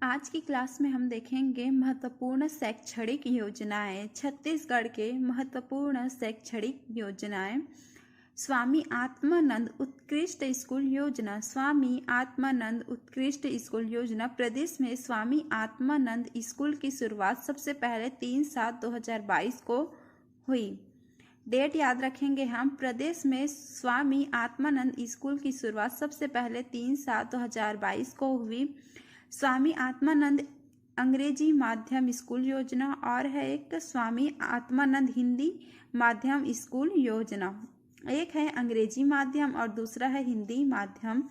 आज की क्लास में हम देखेंगे महत्वपूर्ण शैक्षणिक योजनाएं। छत्तीसगढ़ के महत्वपूर्ण शैक्षणिक योजनाएं। स्वामी आत्मानंद उत्कृष्ट स्कूल योजना। स्वामी आत्मानंद उत्कृष्ट स्कूल योजना। प्रदेश में स्वामी आत्मानंद स्कूल की शुरुआत सबसे पहले 3/7/2022 को हुई। डेट याद रखेंगे हम। प्रदेश में स्वामी आत्मानंद स्कूल की शुरुआत सबसे पहले 3/7/2022 को हुई। स्वामी आत्मानंद अंग्रेजी माध्यम स्कूल योजना और है एक स्वामी आत्मानंद हिंदी माध्यम स्कूल योजना। एक है अंग्रेजी माध्यम और दूसरा है हिंदी माध्यम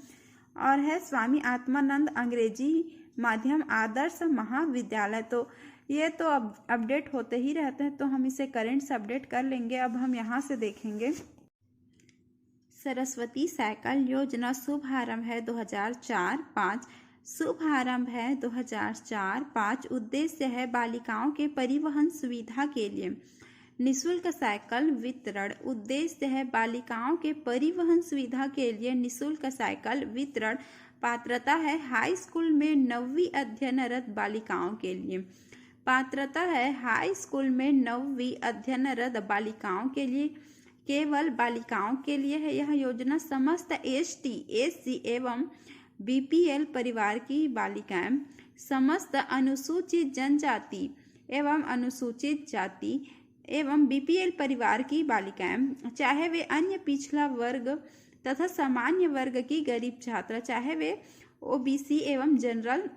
और है स्वामी आत्मानंद अंग्रेजी माध्यम आदर्श महाविद्यालय। तो ये तो अब अपडेट होते ही रहते हैं, तो हम इसे करंट से अपडेट कर लेंगे। अब हम यहाँ से देखेंगे सरस्वती साइकिल योजना। शुभारंभ है 2004-05। शुभारंभ है 2004-05। उद्देश्य है बालिकाओं के परिवहन सुविधा के लिए निःशुल्क साइकिल वितरण। उद्देश्य है बालिकाओं के परिवहन सुविधा के लिए निःशुल्क साइकिल वितरण। पात्रता है हाई स्कूल में 9वीं अध्ययनरत बालिकाओं के लिए। पात्रता है हाई स्कूल में 9वीं अध्ययनरत बालिकाओं के लिए, केवल बालिकाओं के लिए है यह योजना। समस्त ST, SC एवं BPL परिवार की बालिकाएं, समस्त अनुसूचित जनजाति एवं अनुसूचित जाति एवं BPL परिवार की बालिकाएं, चाहे वे अन्य पिछड़ा वर्ग तथा सामान्य वर्ग की गरीब छात्रा, चाहे वे OBC एवं जनरल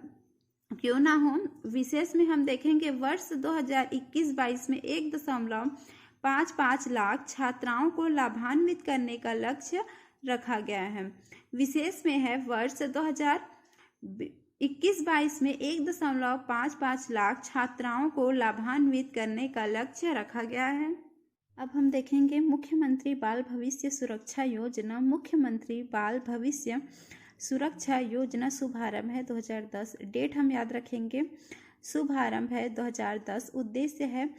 क्यों ना हो। विशेष में हम देखेंगे वर्ष 2021-22 में 1.55 लाख छात्राओं को लाभान्वित करने का लक्ष्य रखा गया है। विशेष में है वर्ष 2021-22 में 1.55 लाख छात्राओं को लाभान्वित करने का लक्ष्य रखा गया है। अब हम देखेंगे मुख्यमंत्री बाल भविष्य सुरक्षा योजना। मुख्यमंत्री बाल भविष्य सुरक्षा योजना शुभारंभ है 2010। डेट हम याद रखेंगे। शुभारंभ है 2010। उद्देश्य है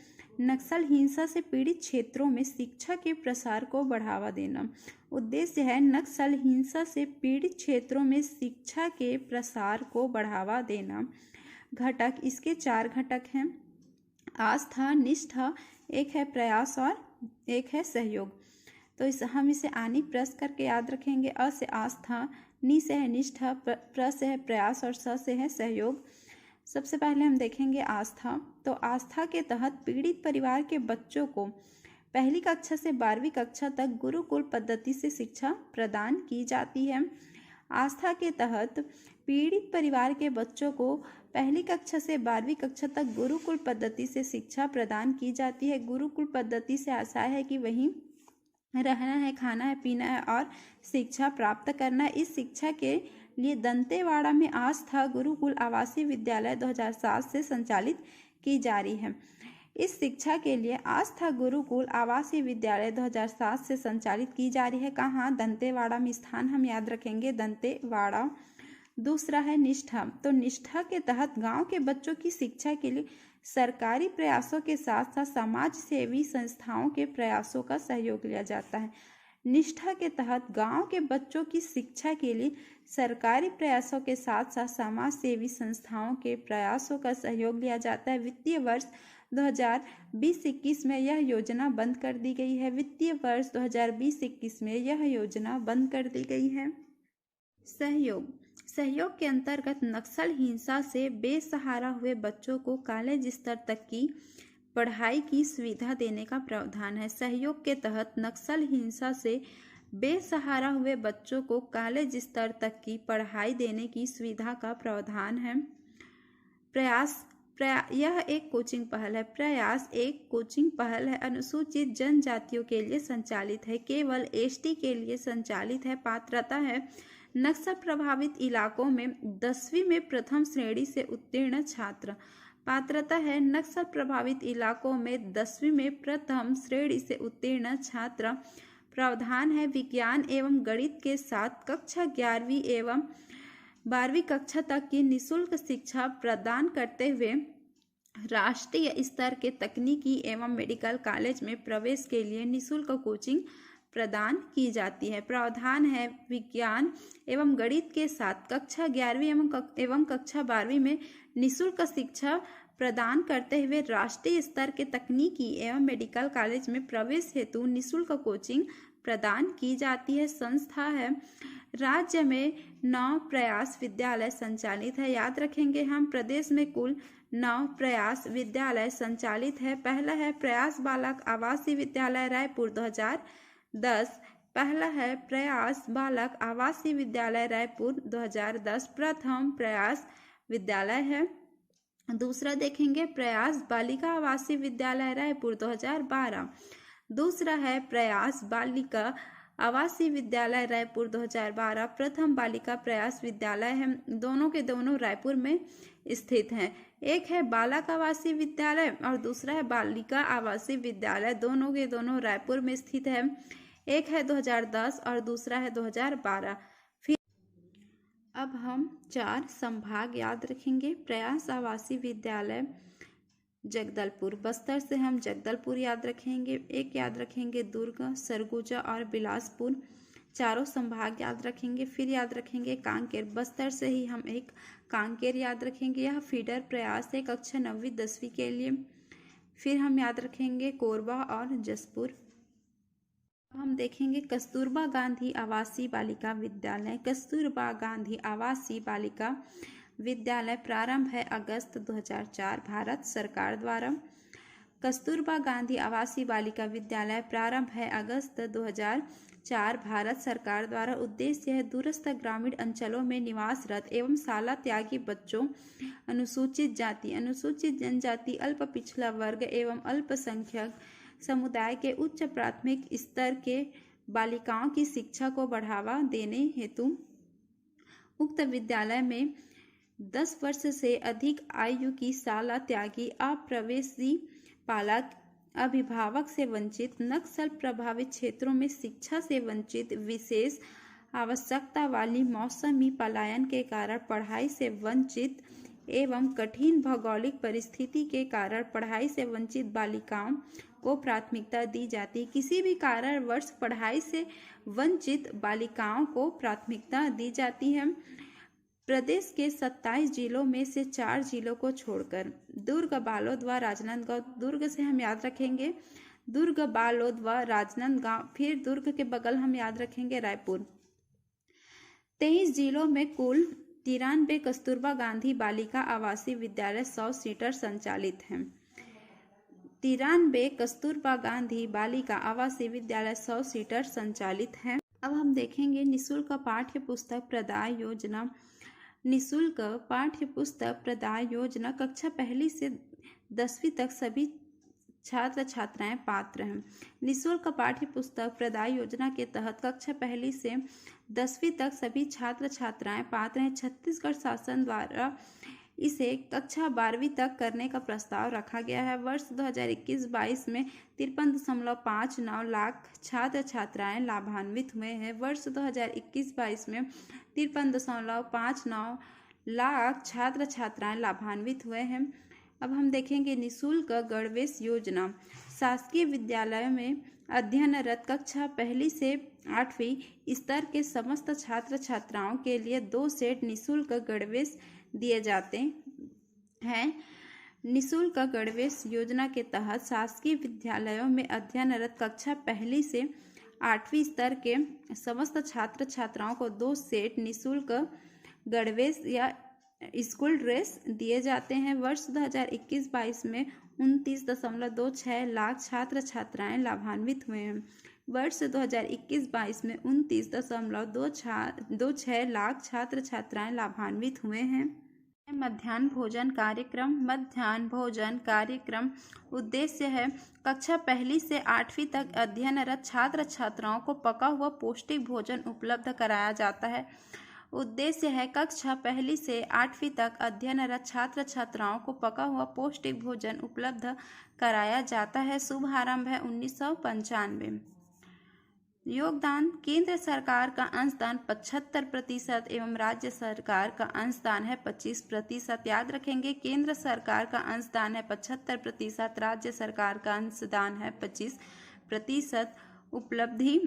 नक्सल हिंसा से पीड़ित क्षेत्रों में शिक्षा के प्रसार को बढ़ावा देना। उद्देश्य है नक्सल हिंसा से पीड़ित क्षेत्रों में शिक्षा के प्रसार को बढ़ावा देना। घटक, इसके 4 घटक हैं। आस्था, निष्ठा, एक है प्रयास और एक है सहयोग। तो हम इसे आनी प्रस करके याद रखेंगे। अ से आस्था, नि से है निष्ठा, प्र से है प्रयास और स से है सहयोग। सबसे पहले हम देखेंगे आस्था। तो आस्था के तहत पीड़ित परिवार के बच्चों को पहली कक्षा से 12वीं कक्षा तक गुरुकुल पद्धति से शिक्षा प्रदान की जाती है। आस्था के तहत पीड़ित परिवार के बच्चों को पहली कक्षा से 12वीं कक्षा तक गुरुकुल पद्धति से शिक्षा प्रदान की जाती है। गुरुकुल पद्धति से आशय है कि वहीं रहना है, खाना है, पीना है और शिक्षा प्राप्त करना। इस शिक्षा के लिए दंतेवाड़ा में आस्था गुरुकुल आवासीय विद्यालय 2007 से संचालित की जा रही है। इस शिक्षा के लिए आस्था गुरुकुल आवासीय विद्यालय 2007 से संचालित की जा रही है। कहाँ? दंतेवाड़ा में। स्थान हम याद रखेंगे दंतेवाड़ा। दूसरा है निष्ठा। तो निष्ठा के तहत गांव के बच्चों की शिक्षा के लिए सरकारी प्रयासों के साथ साथ समाज सेवी संस्थाओं के प्रयासों का सहयोग लिया जाता है। निष्ठा के तहत गांव के बच्चों की शिक्षा के लिए सरकारी प्रयासों के साथ साथ समाज सेवी संस्थाओं के प्रयासों का सहयोग लिया जाता है। वित्तीय वर्ष 2020-21 में यह योजना बंद कर दी गई है। वित्तीय वर्ष 2020-21 में यह योजना बंद कर दी गई है। सहयोग। सहयोग के अंतर्गत नक्सल हिंसा से बेसहारा हुए बच्चों को कॉलेज स्तर तक की पढ़ाई की सुविधा देने का प्रावधान है। सहयोग के तहत नक्सल हिंसा से बेसहारा हुए बच्चों को कॉलेज स्तर तक की पढ़ाई देने की सुविधा का प्रावधान है। प्रयास, यह एक कोचिंग पहल है। प्रयास एक कोचिंग पहल है। अनुसूचित जनजातियों के लिए संचालित है, केवल ST के लिए संचालित है। पात्रता है नक्सल प्रभावित इलाकों में 10वीं में प्रथम श्रेणी से उत्तीर्ण छात्र। पात्रता है नक्सल प्रभावित इलाकों में 10वीं में प्रथम श्रेणी से उत्तीर्ण छात्र। प्रावधान है विज्ञान एवं गणित के साथ कक्षा 11वीं एवं 12वीं कक्षा तक की निःशुल्क शिक्षा प्रदान करते हुए राष्ट्रीय स्तर के तकनीकी एवं मेडिकल कॉलेज में प्रवेश के लिए निःशुल्क कोचिंग प्रदान की जाती है। प्रावधान है विज्ञान एवं गणित के साथ कक्षा 11वीं एवं कक्षा 12वीं में निःशुल्क शिक्षा प्रदान करते हुए राष्ट्रीय स्तर के तकनीकी एवं मेडिकल कॉलेज में प्रवेश हेतु निःशुल्क कोचिंग प्रदान की जाती है। संस्था है राज्य में 9 प्रयास विद्यालय संचालित है। याद रखेंगे हम, प्रदेश में कुल 9 प्रयास विद्यालय संचालित है। पहला है प्रयास बालक आवासीय विद्यालय रायपुर 2010। पहला है प्रयास बालक आवासीय विद्यालय रायपुर 2010 प्रथम प्रयास विद्यालय है। दूसरा देखेंगे प्रयास बालिका आवासीय विद्यालय रायपुर 2012। दूसरा है प्रयास बालिका आवासीय विद्यालय रायपुर 2012 प्रथम बालिका प्रयास विद्यालय है। दोनों के दोनों रायपुर में स्थित हैं। एक है बालक आवासीय विद्यालय और दूसरा है बालिका आवासीय विद्यालय, दोनों के दोनों रायपुर में स्थित है। एक है 2010 और दूसरा है 2012। फिर अब हम 4 संभाग याद रखेंगे। प्रयास आवासीय विद्यालय जगदलपुर, बस्तर से हम जगदलपुर याद रखेंगे। एक याद रखेंगे दुर्ग, सरगुजा और बिलासपुर, चारों संभाग याद रखेंगे। फिर याद रखेंगे कांकेर, बस्तर से ही हम एक कांकेर याद रखेंगे, यह फीडर प्रयास है कक्षा 9वीं 10वीं के लिए। फिर हम याद रखेंगे कोरबा और जसपुर। हम देखेंगे कस्तूरबा गांधी आवासीय बालिका विद्यालय। कस्तूरबा गांधी आवासीय बालिका विद्यालय प्रारंभ है अगस्त 2004 भारत सरकार द्वारा। कस्तूरबा गांधी आवासीय बालिका विद्यालय प्रारंभ है अगस्त 2004 भारत सरकार द्वारा। उद्देश्य है दूरस्थ ग्रामीण अंचलों में निवासरत एवं शाला त्यागी बच्चों, अनुसूचित जाति, अनुसूचित जनजाति, अल्प पिछड़ा वर्ग एवं अल्पसंख्यक समुदाय के उच्च प्राथमिक स्तर के बालिकाओं की शिक्षा को बढ़ावा देने हेतु उक्त विद्यालय में 10 वर्ष से अधिक आयु की शाला त्यागी, अप्रवेशी बालक, अभिभावक से वंचित, नक्सल प्रभावित क्षेत्रों में शिक्षा से वंचित, विशेष आवश्यकता वाली मौसमी पलायन के कारण पढ़ाई से वंचित एवं कठिन भौगोलिक परिस्थिति के कारण पढ़ाई से वंचित बालिकाओं को प्राथमिकता दी जाती। किसी भी कारणवश पढ़ाई से वंचित बालिकाओं को प्राथमिकता दी जाती है। प्रदेश के 27 जिलों में से 4 जिलों को छोड़कर दुर्ग, बालोद व राजनांदगांव, दुर्ग से हम याद रखेंगे दुर्ग, बालोद व राजनांदगांव, फिर दुर्ग के बगल हम याद रखेंगे रायपुर। 23 जिलों में कुल 93 कस्तूरबा गांधी बालिका आवासीय विद्यालय 100 सीटर संचालित हैं। 93 कस्तूरबा गांधी बालिका आवासीय विद्यालय 100 सीटर संचालित हैं। अब हम देखेंगे निःशुल्क पाठ्य पुस्तक प्रदाय योजना। निःशुल्क पाठ्य पुस्तक प्रदाय योजना कक्षा 1 से 10वीं तक सभी छात्र छात्राएं पात्र हैं। निःशुल्क पाठ्य पुस्तक प्रदाय योजना के तहत कक्षा 1 से 10वीं तक सभी छात्र छात्राएं पात्र हैं। छत्तीसगढ़ शासन द्वारा इसे कक्षा 12वीं तक करने का प्रस्ताव रखा गया है। वर्ष 2021-22 में 53.59 लाख छात्र छात्राएं लाभान्वित हुए हैं। वर्ष 2021-22 में 53.59 लाख छात्र छात्राएं लाभान्वित हुए हैं। अब हम देखेंगे निःशुल्क गणवेश योजना। शासकीय विद्यालयों में अध्ययनरत कक्षा 1 से 8वीं स्तर के समस्त छात्र छात्राओं के लिए 2 सेट निःशुल्क गणवेश दिए जाते हैं। निःशुल्क गणवेश योजना के तहत शासकीय विद्यालयों में अध्ययनरत कक्षा 1 से 8वीं स्तर के समस्त छात्र छात्राओं को 2 सेट निःशुल्क गणवेश या स्कूल ड्रेस दिए जाते हैं। वर्ष 2021-22 में 29.26 लाख छात्र छात्राएं लाभान्वित हुए हैं। वर्ष 2021-22 में 29.26 लाख छात्र छात्राएं लाभान्वित हुए हैं। मध्याह्न भोजन कार्यक्रम। मध्याह्न भोजन कार्यक्रम उद्देश्य है कक्षा 1 से 8वीं तक अध्ययनरत छात्र छात्राओं को पका हुआ पौष्टिक भोजन उपलब्ध कराया जाता है। उद्देश्य है कक्षा 1 से 8वीं तक अध्ययनरत छात्र छात्राओं को पका हुआ पौष्टिक भोजन उपलब्ध कराया जाता है। शुभारंभ है 1995। योगदान केंद्र सरकार का अंशदान 75% एवं राज्य सरकार का अंशदान है 25%। याद रखेंगे केंद्र सरकार का अंशदान है 75%, राज्य सरकार का अंशदान है 25%। उपलब्धि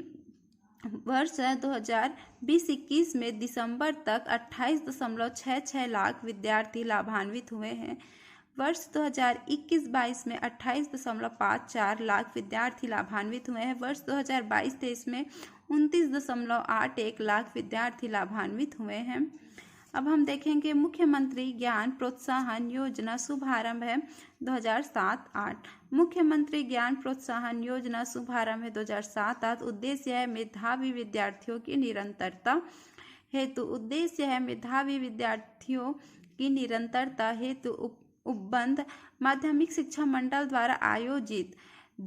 वर्ष 2020-21 में दिसंबर तक 28.66 लाख विद्यार्थी लाभान्वित हुए हैं। वर्ष 2021-22 में 28.54 लाख विद्यार्थी लाभान्वित हुए हैं। वर्ष 2022-23 में 29.81 लाख विद्यार्थी लाभान्वित हुए हैं। अब हम देखेंगे मुख्यमंत्री ज्ञान प्रोत्साहन योजना शुभारंभ है 2007-08। मुख्यमंत्री ज्ञान प्रोत्साहन योजना शुभारंभ है 2007-08। उद्देश्य है मेधावी विद्यार्थियों की निरंतरता हेतु उपबंध माध्यमिक शिक्षा मंडल द्वारा आयोजित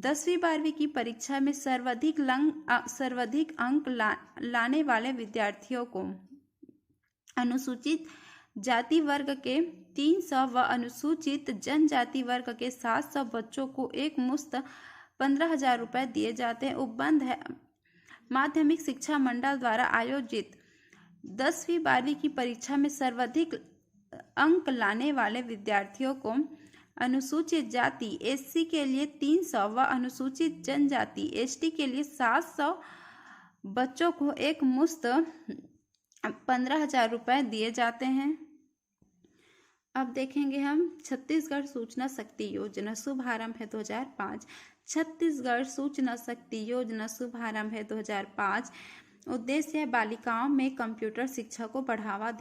10वीं-12वीं की परीक्षा में सर्वाधिक अंक लाने वाले विद्यार्थियों को अनुसूचित जाति वर्ग के 300 व अनुसूचित जनजाति वर्ग के 700 बच्चों को एक मुश्त 15,000 रुपये दिए जाते हैं। उपबंध है माध्यमिक शिक्षा मंडल द्वारा आयोजित 10वीं-12वीं की परीक्षा में सर्वाधिक अंक लाने वाले विद्यार्थियों को अनुसूचित जाति SC के लिए 300 व अनुसूचित जनजाति ST के लिए 700 बच्चों को एक मुश्त 15,000 रुपये दिए जाते हैं। अब देखेंगे हम छत्तीसगढ़ सूचना शक्ति योजना शुभारंभ है 2005। छत्तीसगढ़ सूचना शक्ति योजना शुभारंभ है 2005। उद्देश्य है बालिकाओं में कंप्यूटर शिक्षा को बढ़ावा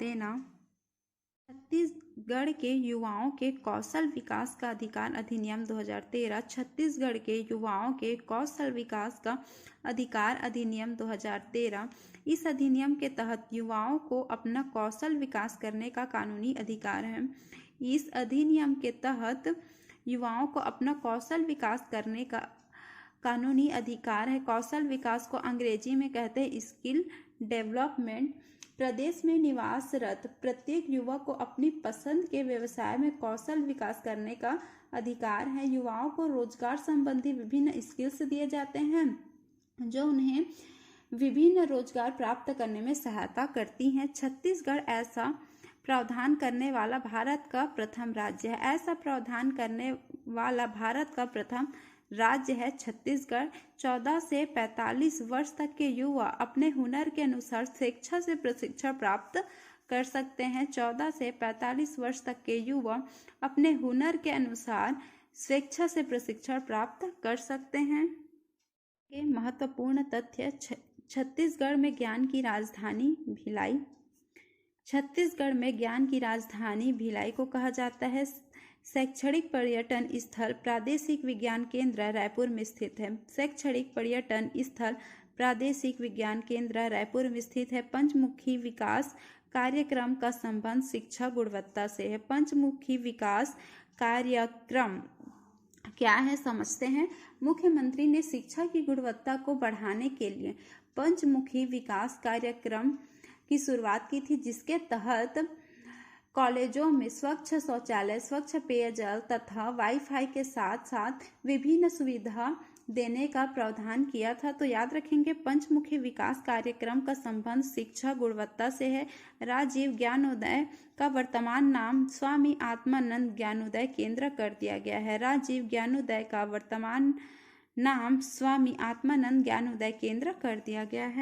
देना। छत्तीसगढ़ के युवाओं के कौशल विकास का अधिकार अधिनियम 2013। छत्तीसगढ़ के युवाओं के कौशल विकास का अधिकार अधिनियम 2013। इस अधिनियम के तहत युवाओं को अपना कौशल विकास करने का कानूनी अधिकार है। इस अधिनियम के तहत युवाओं को अपना कौशल विकास करने का कानूनी अधिकार है। कौशल विकास को अंग्रेजी में कहते हैं स्किल डेवलपमेंट। प्रदेश में निवासरत प्रत्येक युवक को अपनी पसंद के व्यवसाय में कौशल विकास करने का अधिकार है। युवाओं को रोजगार संबंधी विभिन्न स्किल्स दिए जाते हैं जो उन्हें विभिन्न रोजगार प्राप्त करने में सहायता करती हैं। छत्तीसगढ़ ऐसा प्रावधान करने वाला भारत का प्रथम राज्य है। छत्तीसगढ़ 14 से 45 वर्ष तक के युवा अपने हुनर के अनुसार स्वेच्छा से प्रशिक्षण प्राप्त कर सकते हैं। 14 से 45 वर्ष तक के युवा अपने हुनर के अनुसार स्वेच्छा से प्रशिक्षण प्राप्त कर सकते हैं। ये महत्वपूर्ण तथ्य छत्तीसगढ़ में ज्ञान की राजधानी भिलाई। छत्तीसगढ़ में ज्ञान की राजधानी भिलाई को कहा जाता है। शैक्षणिक पर्यटन स्थल प्रादेशिक विज्ञान केंद्र रायपुर में स्थित है। शैक्षणिक पर्यटन स्थल प्रादेशिक विज्ञान केंद्र रायपुर में स्थित है। पंचमुखी विकास कार्यक्रम का संबंध शिक्षा गुणवत्ता से है। पंचमुखी विकास कार्यक्रम क्या है समझते हैं। मुख्यमंत्री ने शिक्षा की गुणवत्ता को बढ़ाने के लिए पंचमुखी विकास कार्यक्रम की शुरुआत की थी, जिसके तहत कॉलेजों में स्वच्छ शौचालय, स्वच्छ पेयजल तथा वाईफाई के साथ साथ विभिन्न सुविधा देने का प्रावधान किया था। तो याद रखेंगे पंचमुखी विकास कार्यक्रम का संबंध शिक्षा गुणवत्ता से है। राजीव ज्ञानोदय का वर्तमान नाम स्वामी आत्मानंद ज्ञानोदय केंद्र कर दिया गया है। राजीव ज्ञानोदय का वर्तमान नाम स्वामी आत्मानंद ज्ञानोदय केंद्र कर दिया गया है।